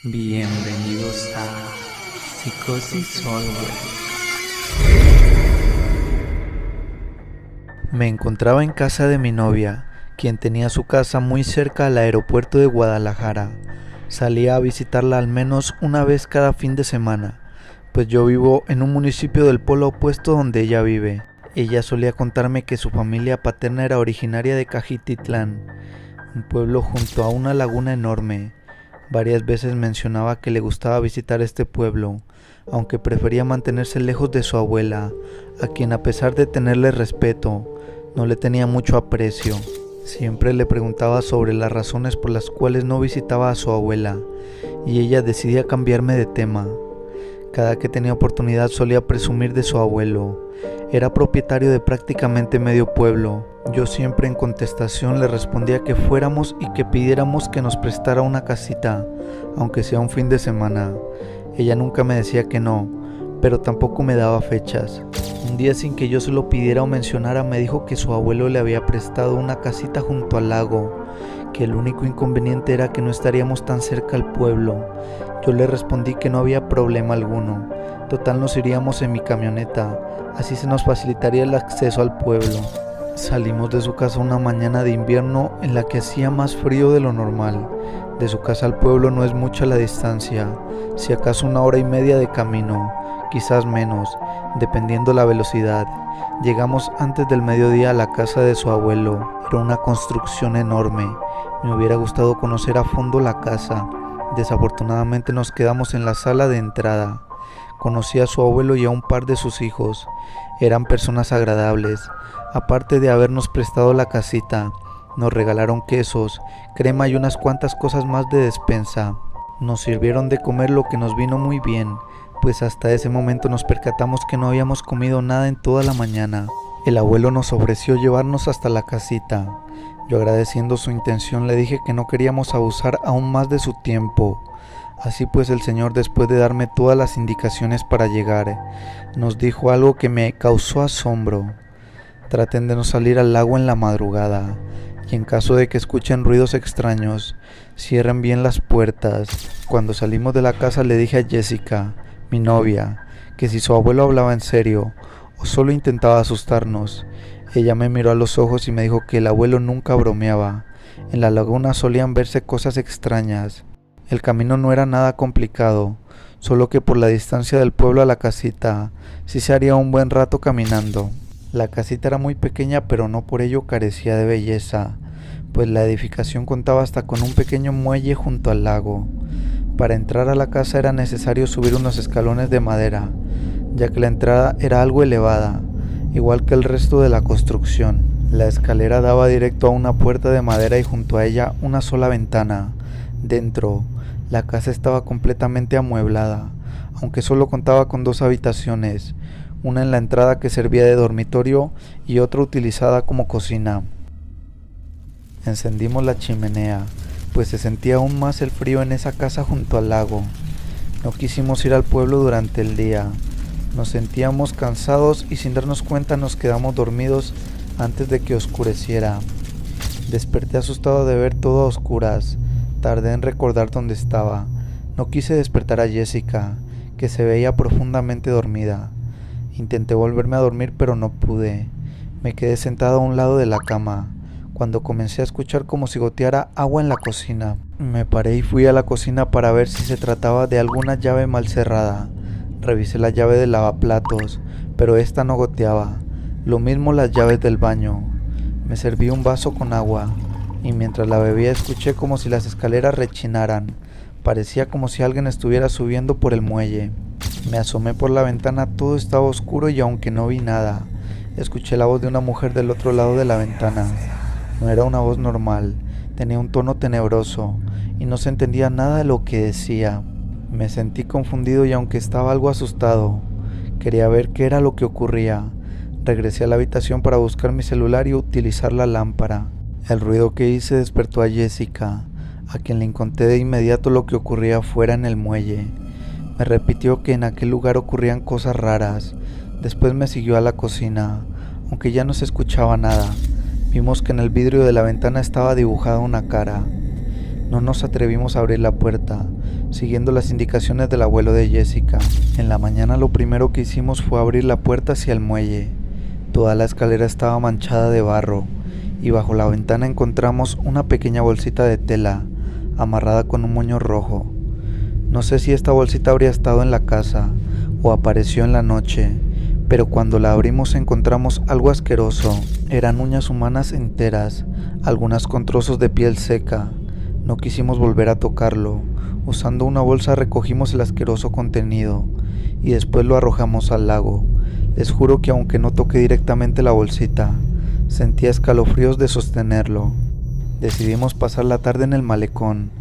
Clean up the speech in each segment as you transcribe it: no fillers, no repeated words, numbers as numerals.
Bienvenidos a Psicosis Always. Me encontraba en casa de mi novia, quien tenía su casa muy cerca al aeropuerto de Guadalajara. Salía a visitarla al menos una vez cada fin de semana, pues yo vivo en un municipio del polo opuesto donde ella vive. Ella solía contarme que su familia paterna era originaria de Cajititlán, un pueblo junto a una laguna enorme. Varias veces mencionaba que le gustaba visitar este pueblo, aunque prefería mantenerse lejos de su abuela, a quien a pesar de tenerle respeto, no le tenía mucho aprecio. Siempre le preguntaba sobre las razones por las cuales no visitaba a su abuela, y ella decidía cambiarme de tema. Cada que tenía oportunidad solía presumir de su abuelo. Era propietario de prácticamente medio pueblo. Yo siempre en contestación le respondía que fuéramos y que pidiéramos que nos prestara una casita, aunque sea un fin de semana. Ella nunca me decía que no, pero tampoco me daba fechas. Un día, sin que yo se lo pidiera o mencionara, me dijo que su abuelo le había prestado una casita junto al lago, que el único inconveniente era que no estaríamos tan cerca al pueblo. Yo le respondí que no había problema alguno, total nos iríamos en mi camioneta, así se nos facilitaría el acceso al pueblo. Salimos de su casa una mañana de invierno en la que hacía más frío de lo normal. De su casa al pueblo no es mucha la distancia, si acaso 1 hora y media de camino, quizás menos, dependiendo la velocidad. Llegamos antes del mediodía a la casa de su abuelo. Era una construcción enorme. Me hubiera gustado conocer a fondo la casa. Desafortunadamente nos quedamos en la sala de entrada. Conocí a su abuelo y a un par de sus hijos. Eran personas agradables. Aparte de habernos prestado la casita, nos regalaron quesos, crema y unas cuantas cosas más de despensa. Nos sirvieron de comer, lo que nos vino muy bien, pues hasta ese momento nos percatamos que no habíamos comido nada en toda la mañana. El abuelo nos ofreció llevarnos hasta la casita. Yo, agradeciendo su intención, le dije que no queríamos abusar aún más de su tiempo. Así pues, el señor, después de darme todas las indicaciones para llegar, nos dijo algo que me causó asombro. Traten de no salir al lago en la madrugada, y en caso de que escuchen ruidos extraños, cierren bien las puertas. Cuando salimos de la casa le dije a Jessica, mi novia, que si su abuelo hablaba en serio o solo intentaba asustarnos. Ella me miró a los ojos y me dijo que el abuelo nunca bromeaba. En la laguna solían verse cosas extrañas. El camino no era nada complicado, solo que por la distancia del pueblo a la casita, sí se haría un buen rato caminando. La casita era muy pequeña, pero no por ello carecía de belleza, pues la edificación contaba hasta con un pequeño muelle junto al lago. Para entrar a la casa era necesario subir unos escalones de madera, ya que la entrada era algo elevada, igual que el resto de la construcción. La escalera daba directo a una puerta de madera y junto a ella una sola ventana. Dentro, la casa estaba completamente amueblada, aunque solo contaba con 2 habitaciones, una en la entrada que servía de dormitorio y otra utilizada como cocina. Encendimos la chimenea, pues se sentía aún más el frío en esa casa junto al lago. No quisimos ir al pueblo durante el día. Nos sentíamos cansados y sin darnos cuenta nos quedamos dormidos antes de que oscureciera. Desperté asustado de ver todo a oscuras. Tardé en recordar dónde estaba. No quise despertar a Jessica, que se veía profundamente dormida. Intenté volverme a dormir, pero no pude. Me quedé sentado a un lado de la cama, cuando comencé a escuchar como si goteara agua en la cocina. Me paré y fui a la cocina para ver si se trataba de alguna llave mal cerrada. Revisé la llave del lavaplatos, pero esta no goteaba. Lo mismo las llaves del baño. Me serví un vaso con agua, y mientras la bebía escuché como si las escaleras rechinaran. Parecía como si alguien estuviera subiendo por el muelle. Me asomé por la ventana, todo estaba oscuro y aunque no vi nada, escuché la voz de una mujer del otro lado de la ventana. No era una voz normal, tenía un tono tenebroso y no se entendía nada de lo que decía. Me sentí confundido y aunque estaba algo asustado, quería ver qué era lo que ocurría. Regresé a la habitación para buscar mi celular y utilizar la lámpara. El ruido que hice despertó a Jessica, a quien le conté de inmediato lo que ocurría afuera en el muelle. Me repitió que en aquel lugar ocurrían cosas raras. Después me siguió a la cocina, aunque ya no se escuchaba nada. Vimos que en el vidrio de la ventana estaba dibujada una cara. No nos atrevimos a abrir la puerta, siguiendo las indicaciones del abuelo de Jessica. En la mañana lo primero que hicimos fue abrir la puerta hacia el muelle. Toda la escalera estaba manchada de barro, y bajo la ventana encontramos una pequeña bolsita de tela, amarrada con un moño rojo. No sé si esta bolsita habría estado en la casa, o apareció en la noche, pero cuando la abrimos encontramos algo asqueroso. Eran uñas humanas enteras, algunas con trozos de piel seca. No quisimos volver a tocarlo. Usando una bolsa recogimos el asqueroso contenido y después lo arrojamos al lago. Les juro que aunque no toqué directamente la bolsita, sentía escalofríos de sostenerlo. Decidimos pasar la tarde en el malecón.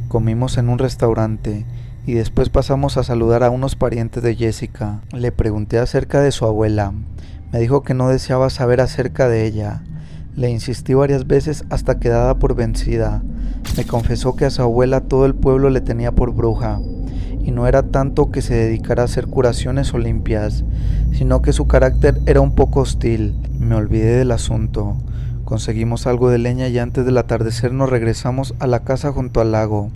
Comimos en un restaurante y después pasamos a saludar a unos parientes de Jessica. Le pregunté acerca de su abuela. Me dijo que no deseaba saber acerca de ella. Le insistí varias veces hasta que, dada por vencida, me confesó que a su abuela todo el pueblo le tenía por bruja, y no era tanto que se dedicara a hacer curaciones o limpias, sino que su carácter era un poco hostil. Me olvidé del asunto. Conseguimos algo de leña y antes del atardecer nos regresamos a la casa junto al lago.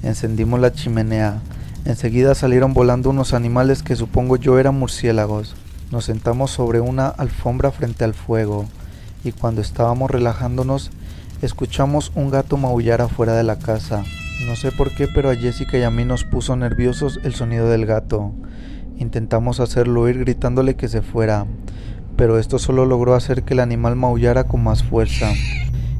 Encendimos la chimenea. Enseguida salieron volando unos animales que supongo yo eran murciélagos. Nos sentamos sobre una alfombra frente al fuego, y cuando estábamos relajándonos, escuchamos un gato maullar afuera de la casa. No sé por qué, pero a Jessica y a mí nos puso nerviosos el sonido del gato. Intentamos hacerlo oír gritándole que se fuera, pero esto solo logró hacer que el animal maullara con más fuerza.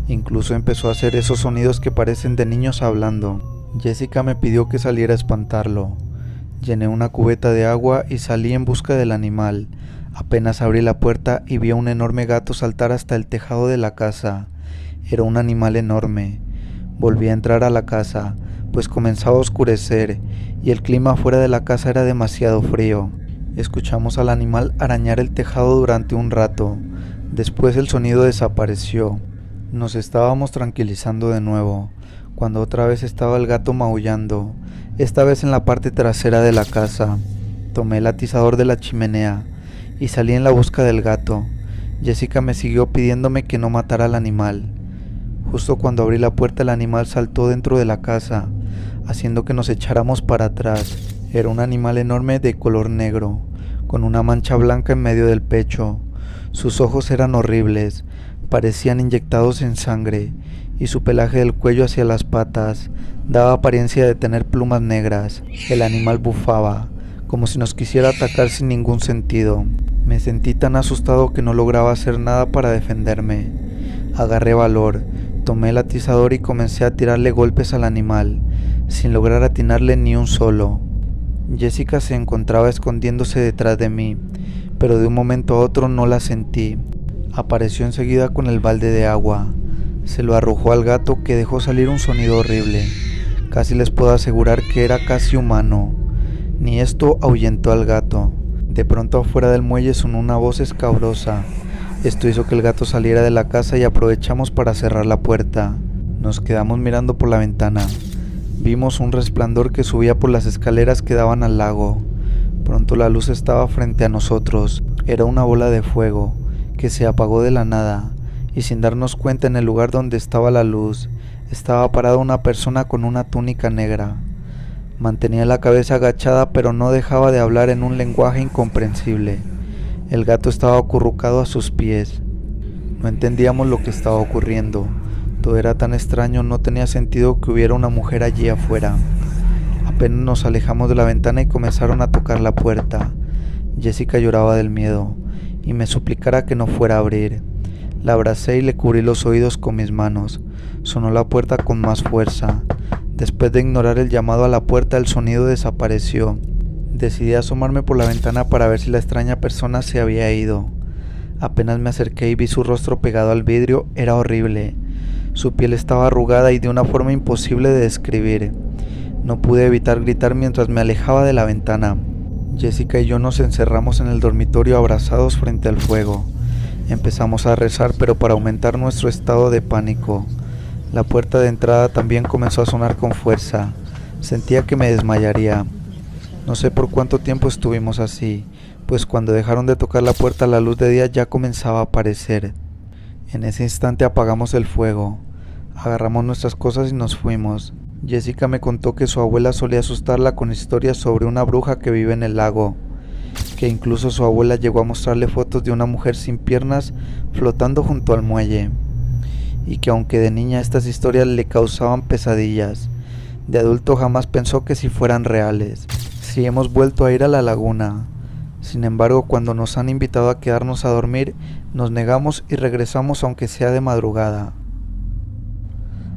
Incluso empezó a hacer esos sonidos que parecen de niños hablando. Jessica me pidió que saliera a espantarlo. Llené una cubeta de agua y salí en busca del animal. Apenas abrí la puerta y vi a un enorme gato saltar hasta el tejado de la casa. Era un animal enorme. Volví a entrar a la casa, pues comenzaba a oscurecer y el clima fuera de la casa era demasiado frío. Escuchamos al animal arañar el tejado durante un rato. Después el sonido desapareció. Nos estábamos tranquilizando de nuevo, cuando otra vez estaba el gato maullando, esta vez en la parte trasera de la casa. Tomé el atizador de la chimenea y salí en la busca del gato. Jessica me siguió pidiéndome que no matara al animal. Justo cuando abrí la puerta el animal saltó dentro de la casa, haciendo que nos echáramos para atrás. Era un animal enorme de color negro, con una mancha blanca en medio del pecho. Sus ojos eran horribles, parecían inyectados en sangre, y su pelaje del cuello hacia las patas daba apariencia de tener plumas negras. El animal bufaba, como si nos quisiera atacar sin ningún sentido. Me sentí tan asustado que no lograba hacer nada para defenderme. Agarré valor, tomé el atizador y comencé a tirarle golpes al animal, sin lograr atinarle ni un solo. Jessica se encontraba escondiéndose detrás de mí, pero de un momento a otro no la sentí. Apareció enseguida con el balde de agua. Se lo arrojó al gato, que dejó salir un sonido horrible. Casi les puedo asegurar que era casi humano. Ni esto ahuyentó al gato. De pronto afuera del muelle sonó una voz escabrosa. Esto hizo que el gato saliera de la casa y aprovechamos para cerrar la puerta. Nos quedamos mirando por la ventana. Vimos un resplandor que subía por las escaleras que daban al lago. Pronto la luz estaba frente a nosotros. Era una bola de fuego que se apagó de la nada, y sin darnos cuenta, en el lugar donde estaba la luz estaba parada una persona con una túnica negra. Mantenía la cabeza agachada, pero no dejaba de hablar en un lenguaje incomprensible. El gato estaba acurrucado a sus pies. No entendíamos lo que estaba ocurriendo. Todo era tan extraño, no tenía sentido que hubiera una mujer allí afuera. Apenas nos alejamos de la ventana y comenzaron a tocar la puerta. Jessica lloraba del miedo y me suplicara que no fuera a abrir. La abracé y le cubrí los oídos con mis manos. Sonó la puerta con más fuerza. Después de ignorar el llamado a la puerta, el sonido desapareció. Decidí asomarme por la ventana para ver si la extraña persona se había ido. Apenas me acerqué y vi su rostro pegado al vidrio. Era horrible. Su piel estaba arrugada y de una forma imposible de describir. No pude evitar gritar mientras me alejaba de la ventana. Jessica y yo nos encerramos en el dormitorio abrazados frente al fuego. Empezamos a rezar, pero para aumentar nuestro estado de pánico. La puerta de entrada también comenzó a sonar con fuerza. Sentía que me desmayaría. No sé por cuánto tiempo estuvimos así, pues cuando dejaron de tocar la puerta la luz de día ya comenzaba a aparecer. En ese instante apagamos el fuego. Agarramos nuestras cosas y nos fuimos. Jessica me contó que su abuela solía asustarla con historias sobre una bruja que vive en el lago, que incluso su abuela llegó a mostrarle fotos de una mujer sin piernas flotando junto al muelle, y que aunque de niña estas historias le causaban pesadillas, de adulto jamás pensó que si fueran reales. Sí hemos vuelto a ir a la laguna. Sin embargo, cuando nos han invitado a quedarnos a dormir, nos negamos y regresamos aunque sea de madrugada.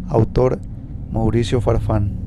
Autor Mauricio Farfán.